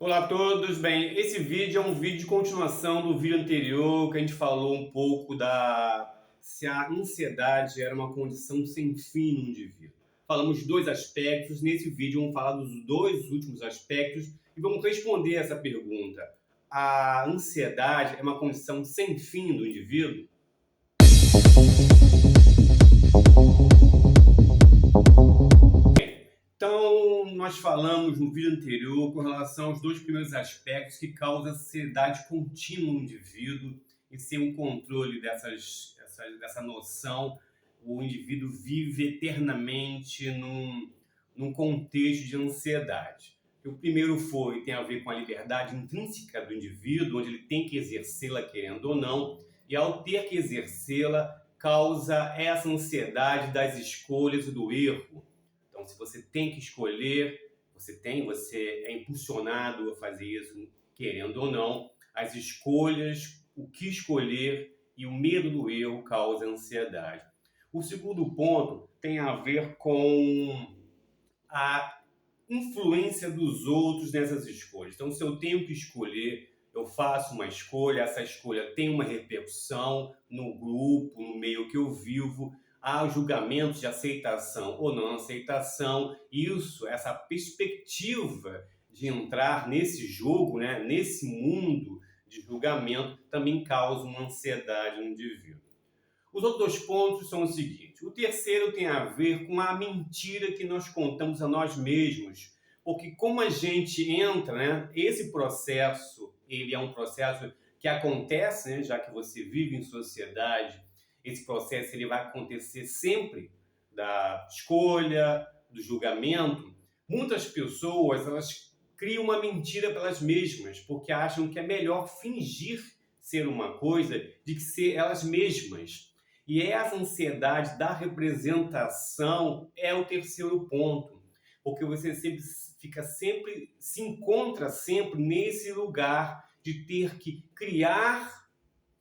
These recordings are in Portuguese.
Olá a todos, bem, esse vídeo é um vídeo de continuação do vídeo anterior que a gente falou um pouco se a ansiedade era uma condição sem fim no indivíduo. Falamos de dois aspectos, nesse vídeo vamos falar dos dois últimos aspectos e vamos responder essa pergunta. A ansiedade é uma condição sem fim do indivíduo? Então, nós falamos no vídeo anterior com relação aos dois primeiros aspectos que causam ansiedade contínua no indivíduo e sem o controle dessa noção, o indivíduo vive eternamente num contexto de ansiedade. O primeiro tem a ver com a liberdade intrínseca do indivíduo, onde ele tem que exercê-la querendo ou não, e ao ter que exercê-la, causa essa ansiedade das escolhas e do erro. Então, se você tem que escolher, você é impulsionado a fazer isso, querendo ou não. As escolhas, o que escolher e o medo do erro causa ansiedade. O segundo ponto tem a ver com a influência dos outros nessas escolhas. Então, se eu tenho que escolher, eu faço uma escolha, essa escolha tem uma repercussão no grupo, no meio que eu vivo, há julgamentos de aceitação ou não aceitação. Isso, essa perspectiva de entrar nesse jogo, né, nesse mundo de julgamento, também causa uma ansiedade no indivíduo. Os outros dois pontos são os seguintes. O terceiro tem a ver com a mentira que nós contamos a nós mesmos. Porque como a gente entra, né, esse processo, ele é um processo que acontece, né, já que você vive em sociedade, esse processo ele vai acontecer sempre da escolha, do julgamento. Muitas pessoas, elas criam uma mentira para elas mesmas, porque acham que é melhor fingir ser uma coisa do que ser elas mesmas. E essa ansiedade da representação é o terceiro ponto, porque você se encontra sempre nesse lugar de ter que criar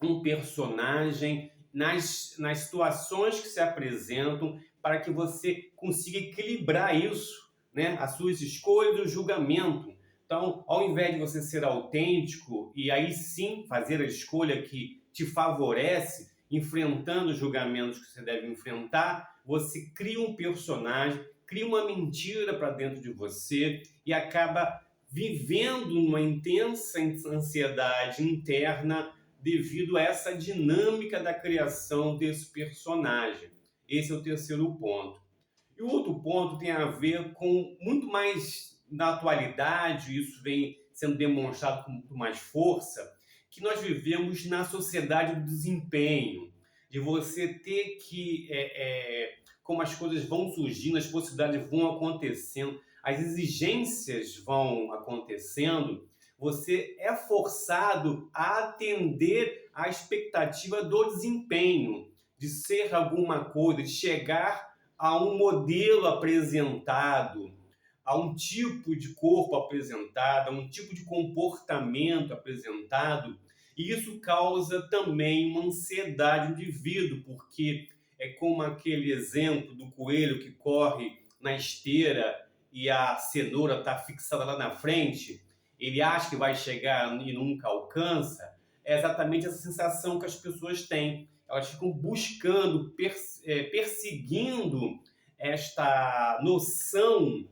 um personagem nas situações que se apresentam para que você consiga equilibrar isso, né? As suas escolhas e o julgamento. Então, ao invés de você ser autêntico e aí sim fazer a escolha que te favorece, enfrentando os julgamentos que você deve enfrentar, você cria um personagem, cria uma mentira para dentro de você e acaba vivendo uma intensa ansiedade interna devido a essa dinâmica da criação desse personagem. Esse é o terceiro ponto. E o outro ponto tem a ver com muito mais na atualidade, isso vem sendo demonstrado com muito mais força, que nós vivemos na sociedade do desempenho, de você ter que, como as coisas vão surgindo, as possibilidades vão acontecendo, as exigências vão acontecendo, você é forçado a atender à expectativa do desempenho, de ser alguma coisa, de chegar a um modelo apresentado, a um tipo de corpo apresentado, a um tipo de comportamento apresentado, e isso causa também uma ansiedade no indivíduo, porque é como aquele exemplo do coelho que corre na esteira e a cenoura está fixada lá na frente, ele acha que vai chegar e nunca alcança. É exatamente essa sensação que as pessoas têm. Elas ficam buscando, perseguindo esta noção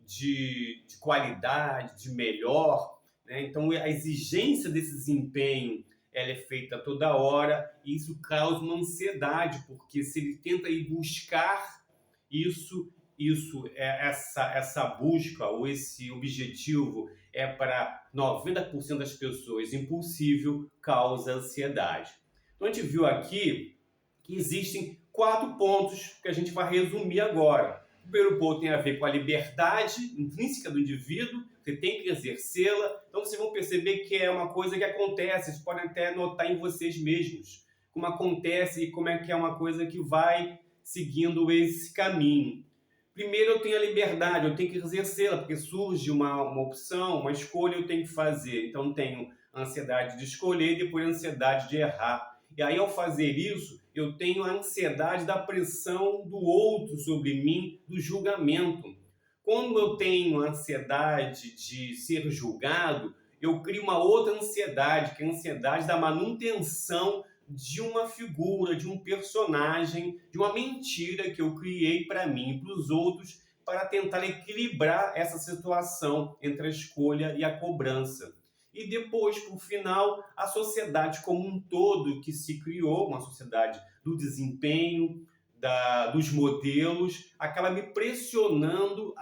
de qualidade, de melhor, né? Então, a exigência desse desempenho ela é feita toda hora e isso causa uma ansiedade, porque se ele tenta ir buscar essa busca ou esse objetivo é para 90% das pessoas impossível, causa ansiedade. Então, a gente viu aqui que existem 4 pontos que a gente vai resumir agora. O primeiro ponto tem a ver com a liberdade intrínseca do indivíduo, você tem que exercê-la. Então vocês vão perceber que é uma coisa que acontece, vocês podem até notar em vocês mesmos como acontece e como é que é uma coisa que vai seguindo esse caminho. Primeiro eu tenho a liberdade, eu tenho que exercê-la, porque surge uma opção, uma escolha eu tenho que fazer. Então tenho a ansiedade de escolher e depois a ansiedade de errar. E aí, ao fazer isso, eu tenho a ansiedade da pressão do outro sobre mim, do julgamento. Quando eu tenho ansiedade de ser julgado, eu crio uma outra ansiedade, que é a ansiedade da manutenção de uma figura, de um personagem, de uma mentira que eu criei para mim e para os outros, para tentar equilibrar essa situação entre a escolha e a cobrança. E depois, por final, a sociedade como um todo que se criou, uma sociedade do desempenho, dos modelos, acaba me pressionando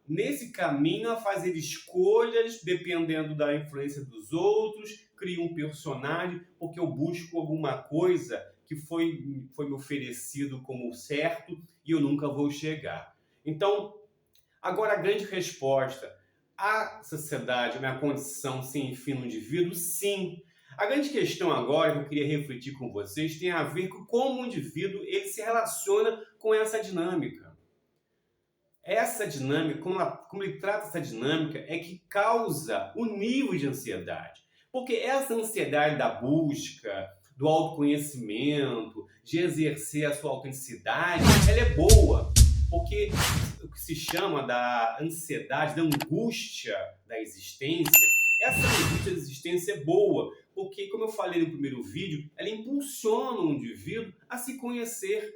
nesse caminho, a fazer escolhas dependendo da influência dos outros, crio um personagem, porque eu busco alguma coisa que foi me oferecido como certo e eu nunca vou chegar. Então, agora a grande resposta: a sociedade é uma condição sem fim no indivíduo? Sim. A grande questão agora que eu queria refletir com vocês tem a ver com como o indivíduo ele se relaciona com essa dinâmica. Essa dinâmica, como ele trata essa dinâmica, é que causa o nível de ansiedade. Porque essa ansiedade da busca, do autoconhecimento, de exercer a sua autenticidade, ela é boa. Porque o que se chama da ansiedade, da angústia da existência, essa angústia da existência é boa. Porque, como eu falei no primeiro vídeo, ela impulsiona o indivíduo a se conhecer,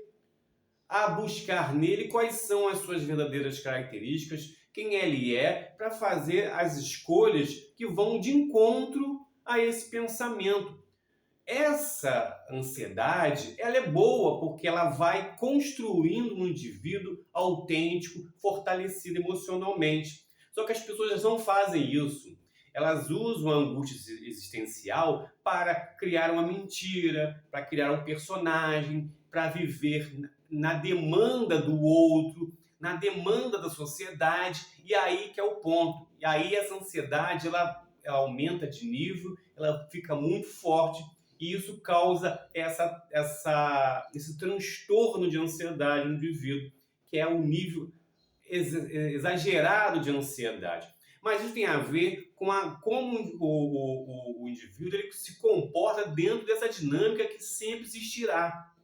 a buscar nele quais são as suas verdadeiras características, quem ele é, para fazer as escolhas que vão de encontro a esse pensamento. Essa ansiedade, ela é boa porque ela vai construindo um indivíduo autêntico, fortalecido emocionalmente. Só que as pessoas não fazem isso. Elas usam a angústia existencial para criar uma mentira, para criar um personagem, para viver na demanda do outro, na demanda da sociedade, e aí que é o ponto. E aí essa ansiedade, ela aumenta de nível, ela fica muito forte, e isso causa esse transtorno de ansiedade no indivíduo, que é o nível exagerado de ansiedade. Mas isso tem a ver com como o indivíduo ele se comporta dentro dessa dinâmica que sempre existirá.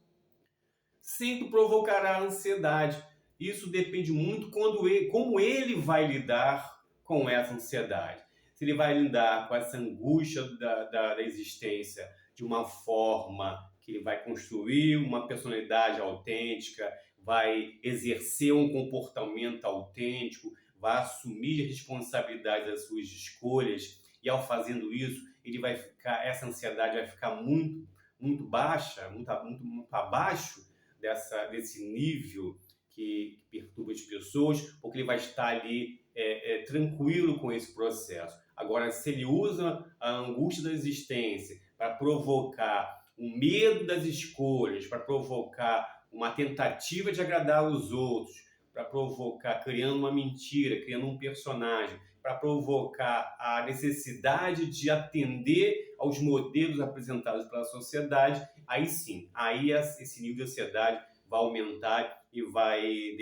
Sempre provocará ansiedade. Isso depende muito como ele vai lidar com essa ansiedade. Se ele vai lidar com essa angústia da existência de uma forma que ele vai construir uma personalidade autêntica, vai exercer um comportamento autêntico, vai assumir a responsabilidade das suas escolhas, e ao fazendo isso, essa ansiedade vai ficar muito baixa, muito abaixo desse nível que perturba as pessoas, porque ele vai estar ali tranquilo com esse processo. Agora, se ele usa a angústia da existência para provocar o medo das escolhas, para provocar uma tentativa de agradar os outros, para provocar, criando uma mentira, criando um personagem, para provocar a necessidade de atender aos modelos apresentados pela sociedade, aí sim, aí esse nível de ansiedade vai aumentar e vai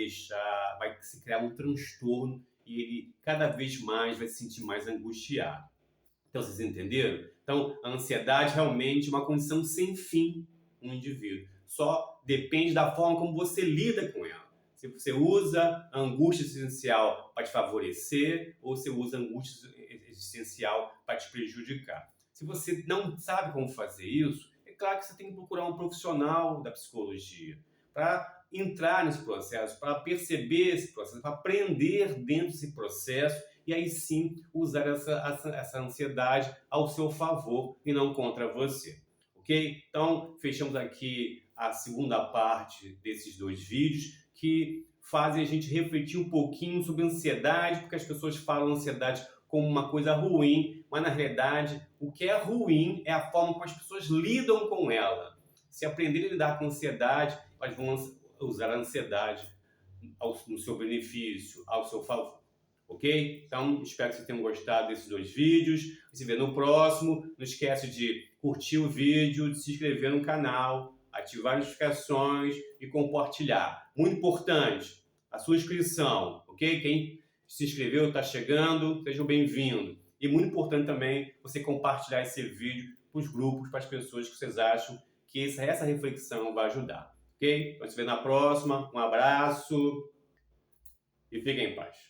se criar um transtorno, e ele cada vez mais vai se sentir mais angustiado. Então, vocês entenderam? Então, a ansiedade realmente é uma condição sem fim no indivíduo. Só depende da forma como você lida com ela. Se você usa a angústia existencial para te favorecer, ou se usa a angústia existencial para te prejudicar. Se você não sabe como fazer isso, é claro que você tem que procurar um profissional da psicologia para entrar nesse processo, para perceber esse processo, para aprender dentro desse processo, e aí sim usar essa ansiedade ao seu favor e não contra você. Ok? Então, fechamos aqui a segunda parte desses dois vídeos, que fazem a gente refletir um pouquinho sobre ansiedade, porque as pessoas falam ansiedade como uma coisa ruim, mas na realidade o que é ruim é a forma como as pessoas lidam com ela. Se aprenderem a lidar com ansiedade, elas vão usar a ansiedade no seu benefício, ao seu favor. Ok? Então, espero que vocês tenham gostado desses dois vídeos. Se vê no próximo. Não esquece de curtir o vídeo, de se inscrever no canal, ativar as notificações e compartilhar. Muito importante, a sua inscrição, ok? Quem se inscreveu, está chegando, sejam bem-vindos. E muito importante também você compartilhar esse vídeo para os grupos, para as pessoas que vocês acham que essa reflexão vai ajudar. Ok? Então, se vê na próxima. Um abraço e fiquem em paz.